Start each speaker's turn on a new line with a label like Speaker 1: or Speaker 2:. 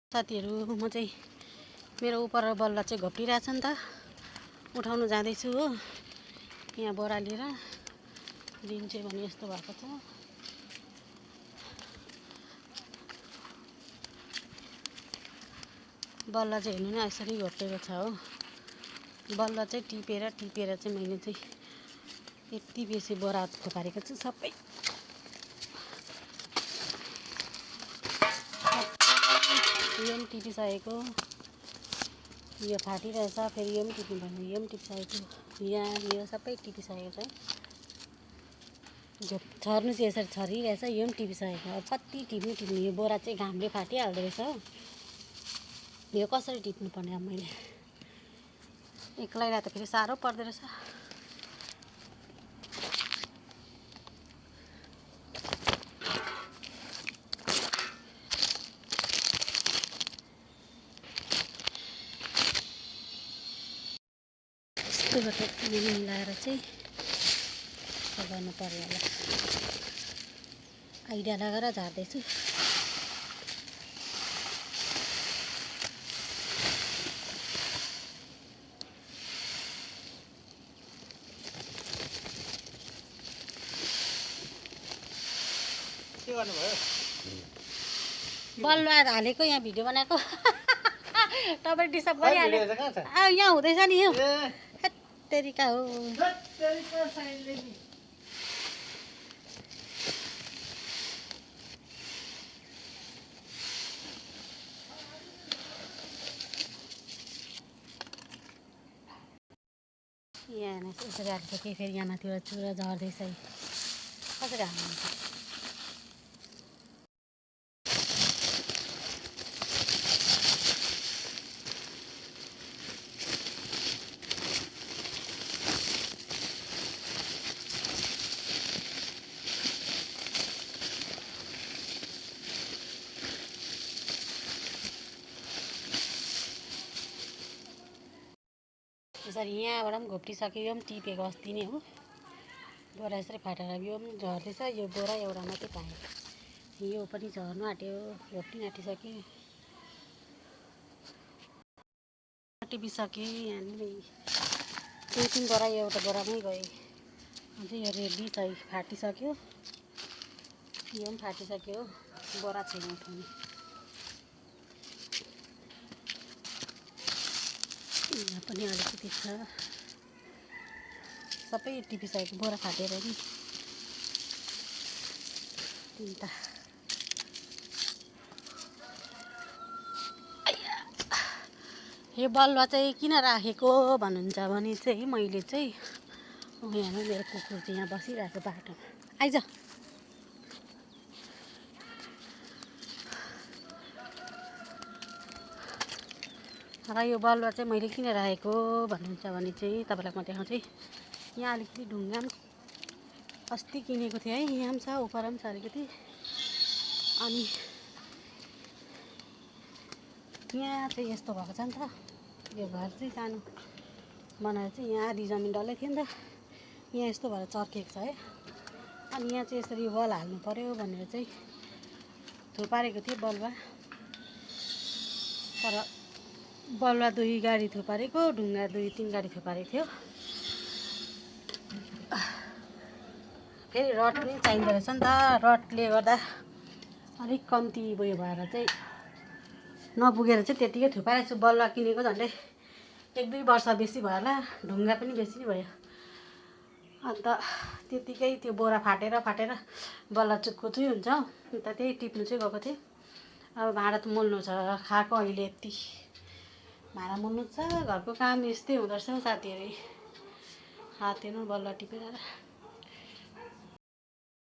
Speaker 1: साथीहरु म चाहिँ मेरो उपर बल्ल चाहिँ घोप्टिरहेछ नि त उठाउन जाँदैछु हो। यहाँ बोरा लिएर दिन चाहिँ भने यस्तो भएको छ। बल्ल चाहिँ हेर्नु न यसरी घोप्टेको छ हो। बल्ल चाहिँ टिपेर चाहिँ मैले चाहिँ यति बेसी बोरा थुपारेको छु। सबै यो पनि टिपिसकेको, यो फाटिरहेछ, फेरि यो पनि टिप्नु पर्ने, यो पनि टिपिसकेको, यहाँ यो सबै टिपिसकेको छ। छर्नु चाहिँ यसरी छरिरहेछ, यो पनि टिपिसकेको। अब कति टिप्नु यो बोरा चाहिँ घामले फाटिहाल्दो रहेछ हो। यो कसरी टिप्नु पर्ने अब मैले एक्लैलाई त फेरि साह्रो पर्दो रहेछ। यस्तो मिलाएर चाहिँ गर्नु पर्यो होला। आइडिया लगाएर झार्दैछु।
Speaker 2: के गर्नुभयो?
Speaker 1: बल्ल हालेको यहाँ भिडियो बनाएको। तपाईँ डिस्टर्ब गरिहाल्यो। यहाँ हुँदैछ नि यो तरिका हो। यहाँ यसरी हालिसकेँ, फेरि यहाँ माथिबाट चुरा झर्दैछ। कसरी हाल्नुहुन्छ? यसरी यहाँबाट पनि घोप्टिसक्यो, यो पनि टिपेको अस्ति नै हो। बोरा यसरी फाटेर यो पनि झर्दैछ। यो बोरा एउटा मात्रै पाएँ, यो पनि झर्नु आँट्यो, घोप्टिन आँटिसक्यो। टिपिसकेँ यहाँनिर 2-3 बोरा एउटा बोरामै गयो। अझै यो रेडी चाहिँ फाटिसक्यो, यो पनि फाटिसक्यो। बोरा छैन उठाउने। यहाँ पनि अलिकति छ, सबै टिपिसकेको बोरा फाटेर नि। तिनवटा यो बलुवा चाहिँ किन राखेको भन्नुहुन्छ भने चाहिँ मैले चाहिँ यहाँ मेरो कुकुर चाहिँ यहाँ बसिरहेको बाटोमा। आइज र यो बलुवा चाहिँ मैले किन राखेको भन्नुहुन्छ भने चाहिँ तपाईँलाई म देखाउँछु। यहाँ अलिकति ढुङ्गा पनि अस्ति किनेको थिएँ है, यहाँ पनि छ, उपर पनि छ अलिकति। अनि यहाँ चाहिँ यस्तो भएको छ नि त, यो घर चाहिँ सानो बनाएर चाहिँ यहाँ आधी जमिन डल्लै थियो नि त, यहाँ यस्तो भएर चर्केको छ है। अनि यहाँ चाहिँ यसरी वल हाल्नु पर्यो भनेर चाहिँ थुपारेको थिएँ बलुवा। तर बलुवा 2 गाडी थुपारेको, ढुङ्गा 2-3 गाडी थुपारेको थियो। फेरि रड पनि चाहिँदो रहेछ नि त, रडले गर्दा अलिक कम्ती उयो भएर चाहिँ नपुगेर चाहिँ त्यतिकै थुपारेको छु। बलुवा किनेको झन्डै 1-2 वर्ष बेसी भयो होला, ढुङ्गा पनि बेसी नै भयो। अन्त त्यतिकै त्यो बोरा फाटेर बल्ल चुक्कुचुई हुन्छ। अन्त त्यही टिप्नु चाहिँ गएको थिएँ। अब भाँडा त मोल्नु छ, खाएको अहिले यति भाँडा मोल्नु छ। घरको काम यस्तै हुँदो रहेछ साथीहरू। हात हेर्नु बल्ल टिपेर